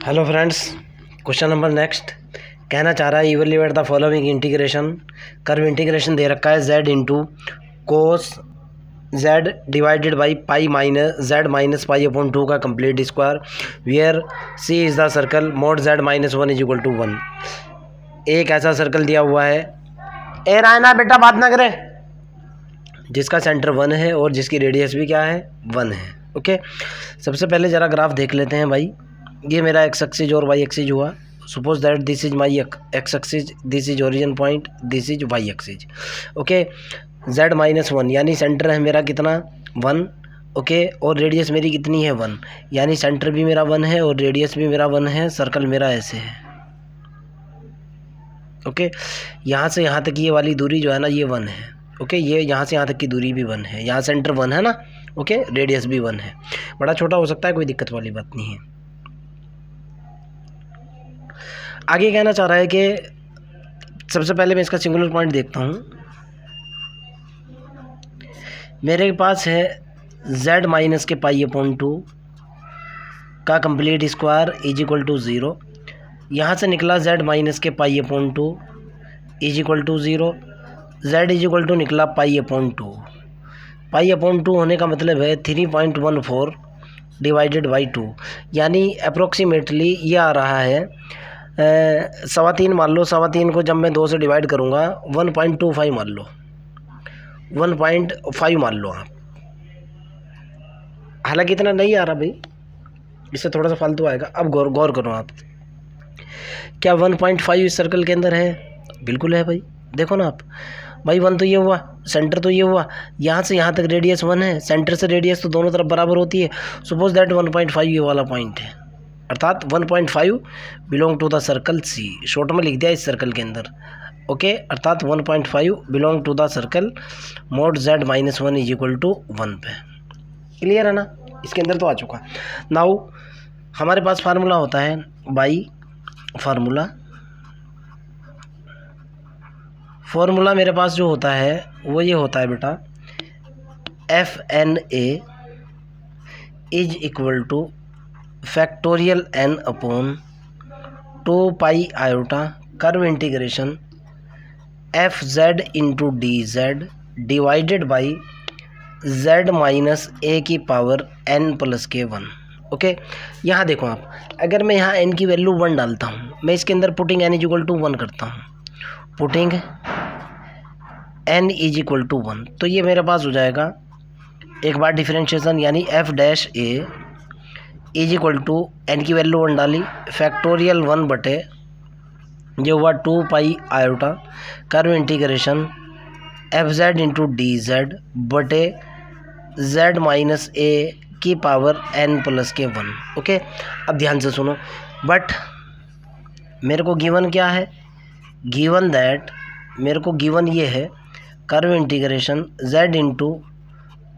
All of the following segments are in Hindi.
Hello friends, question number next कहना चाह रहा है evaluate the following integration. Curve integration दे रखा है z into cos z divided by pi minus z minus pi upon 2 का complete square where c is the circle mod z minus 1 is equal to 1। एक ऐसा सर्कल दिया हुआ है, ए रायना बेटा बात ना करे, जिसका सेंटर 1 है और जिसकी रेडियस भी क्या है 1 है। ओके, सबसे पहले ज़रा ग्राफ देख लेते हैं भाई। ये मेरा एक्स एक्सिस और वाई एक्सिस हुआ। Suppose that this is my X axis, this is origin point, this is Y axis. Okay, z minus 1 यानी सेंटर है मेरा कितना 1। ओके, और रेडियस मेरी कितनी है 1, यानी सेंटर भी मेरा 1 है और रेडियस भी मेरा 1 है। सर्कल मेरा ऐसे है। ओके, यहाँ से यहाँ तक ये वाली दूरी जो है ना ये 1 है। ओके, ये यहाँ से यहाँ तक की दूरी भी 1 है, यहाँ सेंटर 1 है ना। ओके, रेडियस भी 1 है। बड़ा छोटा हो सकता है, कोई दिक्कत वाली बात नहीं है। आगे कहना चाह रहा है कि सबसे पहले मैं इसका सिंगुलर पॉइंट देखता हूँ। मेरे पास है z माइनस के पाई अपॉन 2 का complete square is equal to 0। यहाँ से निकला z माइनस के pi upon 2 is equal to 0। z is equal to निकला पाई अपॉन 2। पाई अपॉन 2 होने का मतलब है 3.14 डिवाइडेड बाई 2, यानी अप्रोक्सीमेटली ये आ रहा है 3.25 मान लो। 3.25 को जब मैं 2 से डिवाइड करूँगा 1.25 मान लो, 1.5 मान लो आप। हालांकि इतना नहीं आ रहा भाई, इससे थोड़ा सा फालतू आएगा। अब गौर करो आप, क्या 1.5 इस सर्कल के अंदर है? बिल्कुल है भाई। देखो ना आप भाई, 1 तो ये हुआ, सेंटर तो ये हुआ, यहाँ से यहाँ तक रेडियस 1 है, सेंटर से रेडियस तो दोनों तरफ बराबर होती है। सपोज दैट 1.5 ये वाला पॉइंट है, अर्थात 1.5 belong to the circle C. Short में लिख दिया इस सर्कल के अंदर। ओके, अर्थात 1.5 belong to the circle mod z minus 1 is equal to 1 पे। क्लियर है ना? इसके अंदर तो आ चुका। नाउ हमारे पास फार्मूला होता है बाई फार्मूला मेरे पास जो होता है वो ये होता है बेटा, FNA is equal to factorial n upon 2 pi iota curve integration FZ into DZ divided by Z minus a की पावर n प्लस के 1। ओके, यहाँ देखो आप, अगर मैं यहाँ n की वैल्यू 1 डालता हूँ, मैं इसके अंदर putting n is equal to 1 करता हूँ, putting n is equal to 1, तो ये मेरे पास हो जाएगा एक बार डिफरेंशिएशन, यानी f dash a is equal to n की वैल्यू 1 डाली, फैक्टोरियल 1 बटे जो हुआ 2 pi iota curve integration FZ into DZ बटे Z माइनस a की पावर n प्लस के 1। ओके, अब ध्यान से सुनो, बट मेरे को गिवन क्या है, गिवन दैट मेरे को गिवन ये है curve integration z into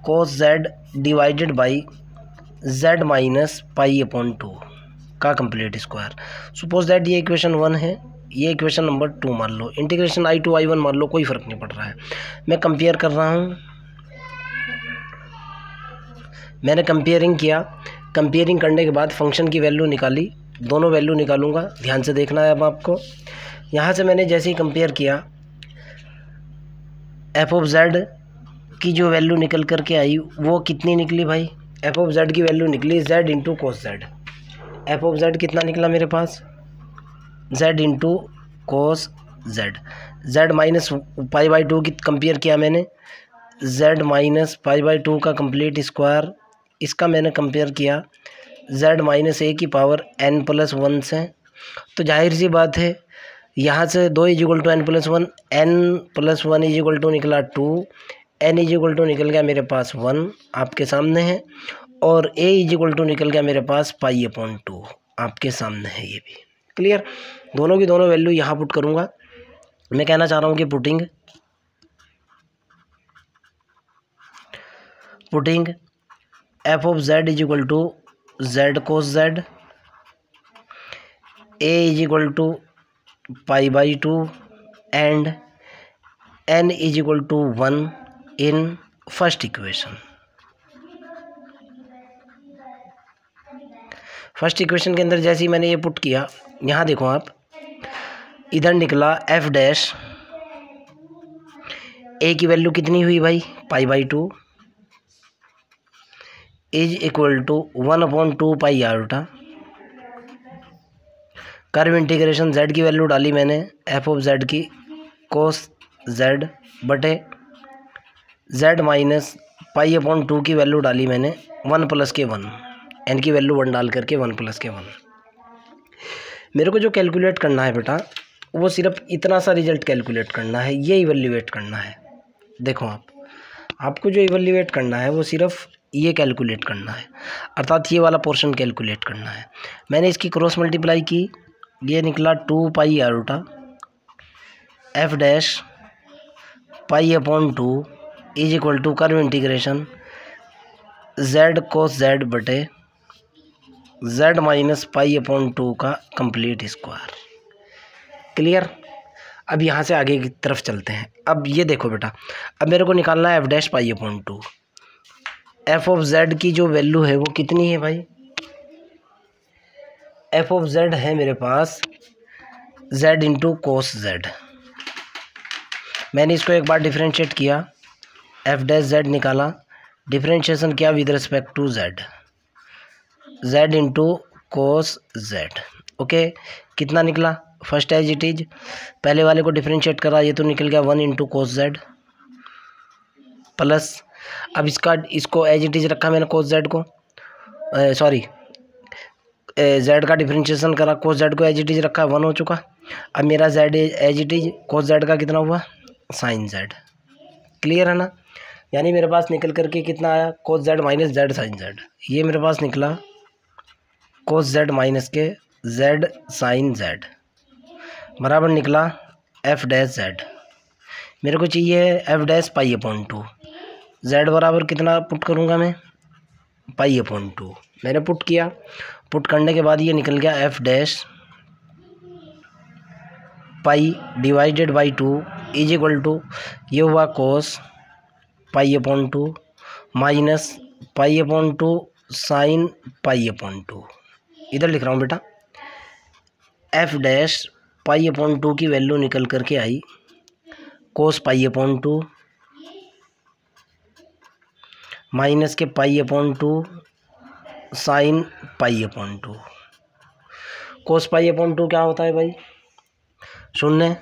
cos z divided by z minus pi upon 2 का कंप्लीट स्क्वायर। सपोज दैट ये इक्वेशन 1 है, ये इक्वेशन नंबर 2 मान लो, इंटीग्रेशन I2 I1 मान लो, कोई फ़र्क नहीं पड़ रहा है। मैं कंपेयर कर रहा हूँ, मैंने कंपेयरिंग किया, कंपेयरिंग करने के बाद फंक्शन की वैल्यू निकाली, दोनों वैल्यू निकालूंगा, ध्यान से देखना है अब आपको। यहाँ से मैंने जैसे ही कंपेयर किया, एफ ऑफ जेड की जो वैल्यू निकल कर के आई वो कितनी निकली भाई? एफ ऑफ जेड की वैल्यू निकली Z into cos Z. F of Z कितना निकला मेरे पास? Z into cos Z. Z minus pi by 2 की कंपेयर किया मैंने, जेड माइनस पाई बाई 2 का कंप्लीट स्क्वायर, इसका मैंने कंपेयर किया जेड माइनस a की पावर n प्लस 1 से। तो जाहिर सी बात है, यहाँ से 2 is equal to n plus 1, n plus 1 is equal to निकला 2, n इज इक्वल टू निकल गया मेरे पास 1 आपके सामने है, और a इज इक्वल टू निकल गया मेरे पास पाई अपॉन 2 आपके सामने है। ये भी क्लियर, दोनों की दोनों वैल्यू यहाँ पुट करूँगा। मैं कहना चाह रहा हूँ कि putting f of z is equal to z cos z, a is equal to pi by 2 and n is equal to 1 in first equation. First equation के अंदर जैसे ही मैंने ये पुट किया, यहाँ देखो आप, इधर निकला एफ डैश, ए की वैल्यू कितनी हुई भाई, π/2 is equal to 1/2 pi iota. Curve integration z की वैल्यू डाली मैंने एफ ऑफ z की कोस z बटे z माइनस π/2 की वैल्यू डाली मैंने 1 + के 1, n की वैल्यू 1 डाल करके 1 + के 1। मेरे को जो कैलकुलेट करना है बेटा, वो सिर्फ इतना सा रिजल्ट कैलकुलेट करना है, ये इवैल्यूएट करना है। देखो आपको जो इवैल्यूएट करना है वो सिर्फ ये कैलकुलेट करना है, अर्थात ये वाला पोर्शन कैलकुलेट करना है। मैंने इसकी क्रॉस मल्टीप्लाई की, ये निकला 2 pi iota F dash π/2 is equal to curve integration z cos z बटे z माइनस π/2 का कंप्लीट स्क्वायर। क्लियर। अब यहाँ से आगे की तरफ चलते हैं। अब ये देखो बेटा, अब मेरे को निकालना है F dash π/2। F of z की जो वैल्यू है वो कितनी है भाई, एफ ऑफ z है मेरे पास z इंटू कोस z। मैंने इसको एक बार डिफ्रेंशिएट किया, एफ डैश z निकाला, डिफ्रेंशिएशन किया with respect to z into cos z। Okay, कितना निकला, फर्स्ट एज इट इज, पहले वाले को डिफ्रेंशिएट करा, ये तो निकल गया 1 इंटू कोस z प्लस, अब इसको एज इट इज रखा मैंने कोस z को, सॉरी z का डिफ्रेंशिएशन करा, कोस z को एज इट इज रखा, 1 हो चुका। अब मेरा z as it is cos z का कितना हुआ, साइन z। क्लियर है ना। यानी मेरे पास निकल करके कितना आया, cos z minus z sine z। ये मेरे पास निकला कोस z माइनस के z साइन z बराबर निकला एफ डैश z। मेरे को चाहिए एफ डैश π/2। z बराबर कितना पुट करूँगा मैं, π/2। मैंने पुट किया, पुट करने के बाद ये निकल गया F dash π/2 is equal to, ये हुआ कोस π/2 माइनस π/2 साइन π/2। इधर लिख रहा हूँ बेटा, एफ डैश π/2 की वैल्यू निकल करके आई कोस π/2 माइनस के π/2 साइन π/2। कोस π/2 क्या होता है भाई, 0,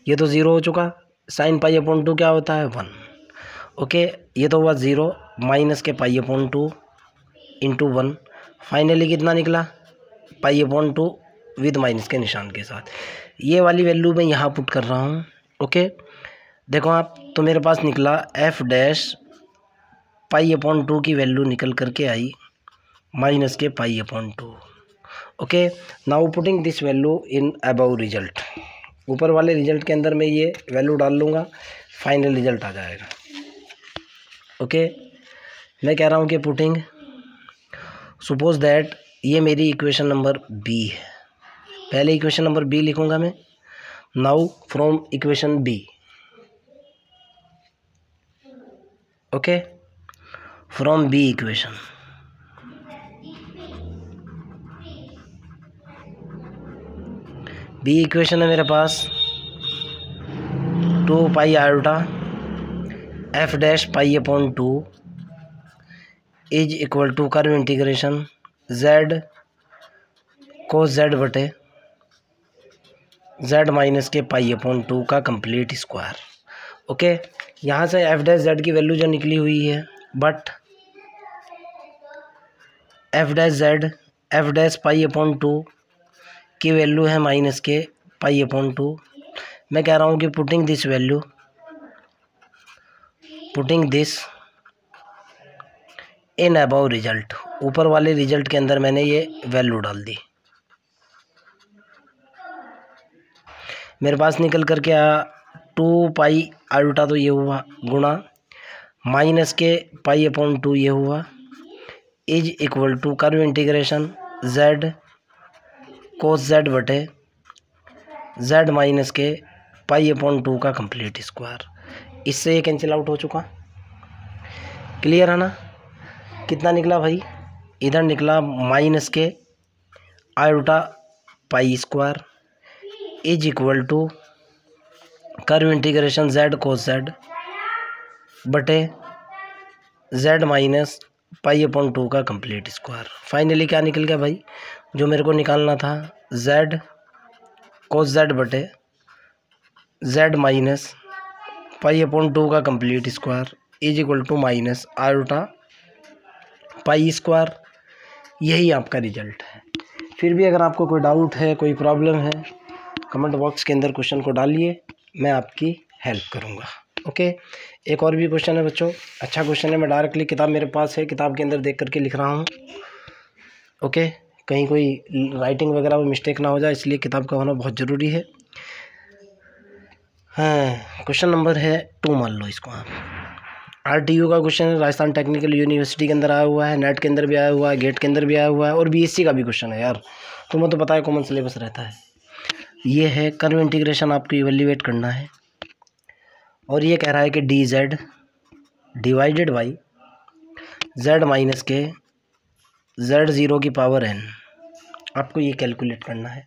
ये तो 0 हो चुका। साइन π/2 क्या होता है, 1। ओके, ये तो हुआ 0 माइनस के π/2 इंटू 1। फाइनली कितना निकला, π/2 विद माइनस के निशान के साथ। ये वाली वैल्यू मैं यहाँ पुट कर रहा हूँ। ओके, देखो आप, तो मेरे पास निकला एफ डैश π/2 की वैल्यू निकल करके आई माइनस के π/2। Okay, now putting this value in above result. ऊपर वाले रिजल्ट के अंदर मैं ये वैल्यू डाल लूँगा, फाइनल रिजल्ट आ जाएगा। ओके, मैं कह रहा हूँ कि पुटिंग, सपोज दैट ये मेरी इक्वेशन नंबर बी है। पहले इक्वेशन नंबर बी लिखूँगा मैं। Now from equation B, okay, from B equation, B equation है मेरे पास 2 pi iota F dash π/2 is equal to curve integration z cos z बटे z माइनस के π/2 का कंप्लीट स्क्वायर। ओके, यहाँ से एफ डैश z की वैल्यू जो निकली हुई है, बट एफ डैश π/2 की वैल्यू है माइनस के π/2। मैं कह रहा हूँ कि putting this in above result, ऊपर वाले रिजल्ट के अंदर मैंने ये वैल्यू डाल दी। मेरे पास निकल करके आया 2 पाई आयोटा, तो ये हुआ गुणा माइनस के π/2 ये हुआ, is equal to curve integration z cos z बटे z माइनस के π/2 का कंप्लीट स्क्वायर। इससे ये कैंसिल आउट हो चुका। क्लियर है ना। कितना निकला भाई, इधर निकला माइनस के iota pi square is equal to curve integration z cos z बटे जेड माइनस पाई अपॉन 2 का कंप्लीट स्क्वायर। फाइनली क्या निकल गया भाई, जो मेरे को निकालना था जेड कोस जेड बटे जेड माइनस पाई अपॉन 2 का complete square is equal to minus iota pi square. यही आपका रिजल्ट है। फिर भी अगर आपको कोई डाउट है, कोई प्रॉब्लम है, कमेंट बॉक्स के अंदर क्वेश्चन को डालिए, मैं आपकी हेल्प करूँगा। ओके, एक और भी क्वेश्चन है बच्चों, अच्छा क्वेश्चन है। मैं डायरेक्टली किताब मेरे पास है, किताब के अंदर देख करके लिख रहा हूँ। ओके, कहीं कोई राइटिंग वगैरह में मिस्टेक ना हो जाए, इसलिए किताब का होना बहुत ज़रूरी है। हाँ, क्वेश्चन नंबर है 2 मान लो इसको आप। RTU का क्वेश्चन है, राजस्थान टेक्निकल यूनिवर्सिटी के अंदर आया हुआ है, नेट के अंदर भी आया हुआ है, गेट के अंदर भी आया हुआ है, और BSc का भी क्वेश्चन है यार, तुम्हें तो पता है कॉमन सिलेबस रहता है। ये है कर्व इंटीग्रेशन आपको इवेल्युएट करना है, और ये कह रहा है कि dz divided by z minus के z0 की पावर n, आपको ये कैलकुलेट करना है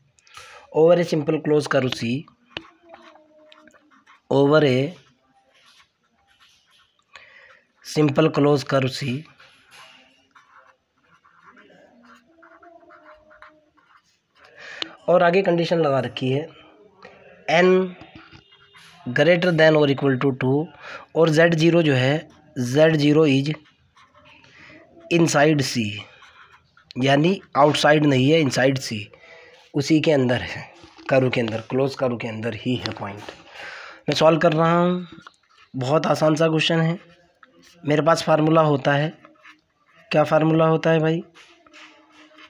over a simple close curve C, over a simple close curve C और आगे कंडीशन लगा रखी है n ग्रेटर देन और इक्वल टू 2 और z0 जो है z0 इज इनसाइड C, यानी आउटसाइड नहीं है, इनसाइड C, उसी के अंदर है, कर्व के अंदर, क्लोज कर्व के अंदर ही है पॉइंट। मैं सॉल्व कर रहा हूँ, बहुत आसान सा क्वेश्चन है। मेरे पास फार्मूला होता है, क्या फार्मूला होता है भाई,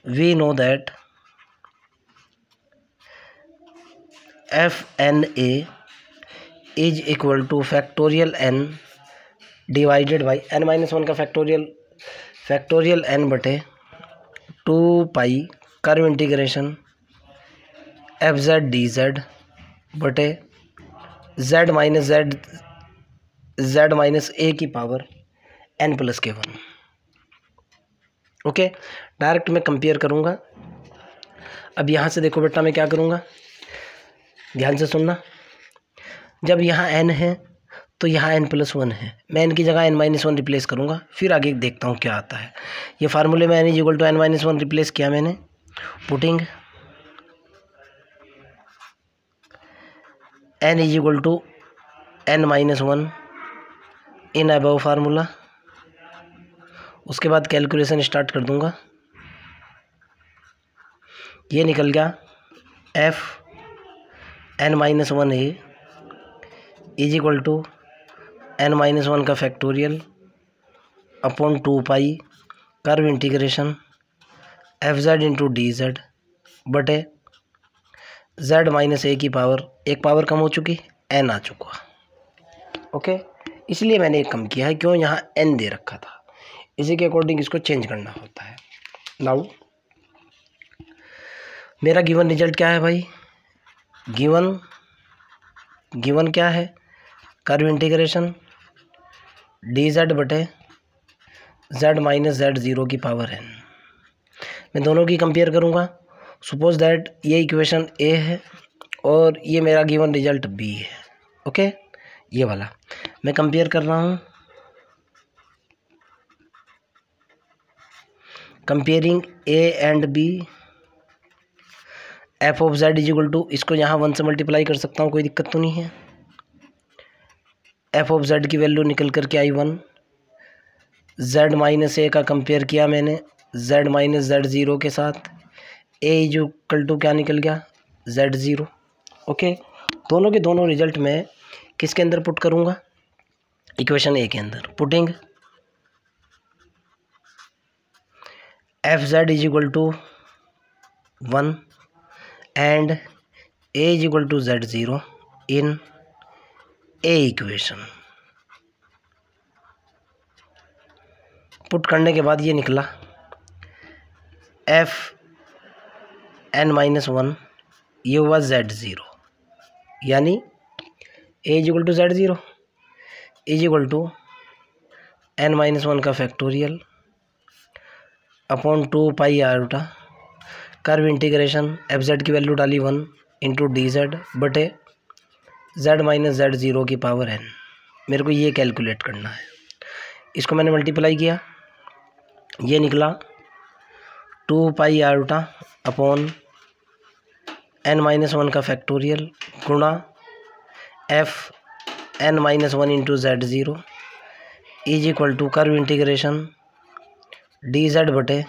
we know that FNA is equal to factorial n divided by n-1 का फैक्टोरियल n बटे 2 pi curve integration FZ DZ बटे Z माइनस A की पावर n प्लस के 1। ओके, डायरेक्ट मैं कंपेयर करूँगा। अब यहाँ से देखो बेटा, मैं क्या करूँगा, ध्यान से सुनना। जब यहाँ n है तो यहाँ n+1 है, मैं n की जगह n-1 रिप्लेस करूँगा, फिर आगे देखता हूँ क्या आता है। ये फार्मूले में n is equal to n-1 replace किया मैंने, putting n is equal to n-1 in above formula. उसके बाद कैलकुलेशन स्टार्ट कर दूँगा। ये निकल गया Fn-1a is equal to n-1 का factorial upon 2 pi curve integration FZ into DZ बटे Z माइनस A की पावर, एक पावर कम हो चुकी, n आ चुका। ओके, इसलिए मैंने एक कम किया है, क्यों, यहाँ n दे रखा था, इसी के अकॉर्डिंग इसको चेंज करना होता है। नाउ मेरा गिवन रिजल्ट क्या है भाई, गिवन क्या है, कर्व इंटीग्रेशन dz बटे z माइनस z0 की पावर n। मैं दोनों की कंपेयर करूँगा। सपोज दैट ये इक्वेशन A है और ये मेरा गिवन रिजल्ट B है। ओके, ये वाला मैं कंपेयर कर रहा हूँ, comparing A and B। f of z is equal to, इसको यहाँ 1 से मल्टीप्लाई कर सकता हूँ, कोई दिक्कत तो नहीं है। f ऑफ z की वैल्यू निकल करके आई 1, z माइनस A का कंपेयर किया मैंने z माइनस z0 के साथ, A इज इक्वल टू क्या निकल गया, z0। ओके, दोनों के दोनों रिजल्ट मैं किसके अंदर पुट करूँगा, इक्वेशन A के अंदर। Putting FZ is equal to 1 and A is equal to z0 in A equation. Put करने के बाद ये निकला Fn-1, ये हुआ z0, यानी A is equal to z0 is equal to n-1 का factorial upon 2 pi iota curve integration f z की वैल्यू डाली 1 इंटू डी जेड बटे जेड माइनस जेड ज़ीरो की पावर एन। मेरे को ये कैलकुलेट करना है। इसको मैंने मल्टीप्लाई किया, ये निकला 2 pi iota upon N minus one का फैक्टोरियल गुणा F N minus one into z zero is equal to curve integration d Z बटे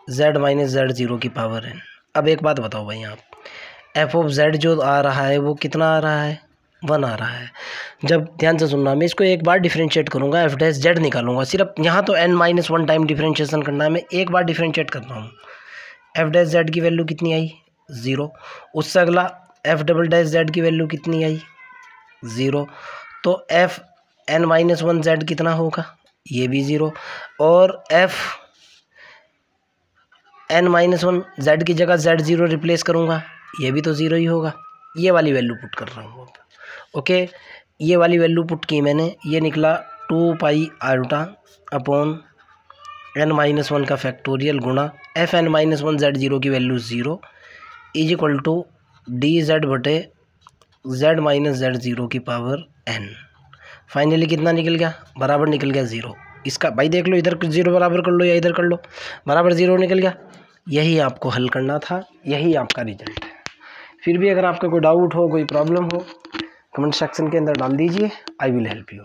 जेड माइनस जेड ज़ीरो की पावर एन। अब एक बात बताओ भाई, आप एफ ऑफ जेड जो आ रहा है वो कितना आ रहा है, 1 आ रहा है। जब ध्यान से सुनना, मैं इसको एक बार डिफरेंशिएट करूँगा, एफ डैश जेड निकालूंगा, सिर्फ यहाँ तो n minus one time differentiation करना है, मैं एक बार डिफरेंशिएट करता हूँ। एफ डैश जेड की वैल्यू कितनी आई, 0। उससे अगला एफ डबल डैश जेड की वैल्यू कितनी आई, 0। तो f N minus one z कितना होगा, ये भी 0। और f N minus one z की जगह जेड ज़ीरो रिप्लेस करूँगा, ये भी तो 0 ही होगा। ये वाली वैल्यू पुट कर रहा हूँ। ओके, ये वाली वैल्यू पुट की मैंने, ये निकला 2 pi iota upon N minus one का फैक्टोरियल गुणा F N minus one Z zero की value 0 is equal to D Z बटे जेड माइनस जेड ज़ीरो की पावर एन। फाइनली कितना निकल गया, बराबर निकल गया 0। इसका भाई देख लो, इधर 0 बराबर कर लो या इधर कर लो, बराबर 0 निकल गया। यही आपको हल करना था, यही आपका रिजल्ट है। फिर भी अगर आपका कोई डाउट हो, कोई प्रॉब्लम हो, कमेंट सेक्शन के अंदर डाल दीजिए, आई विल हेल्प यू।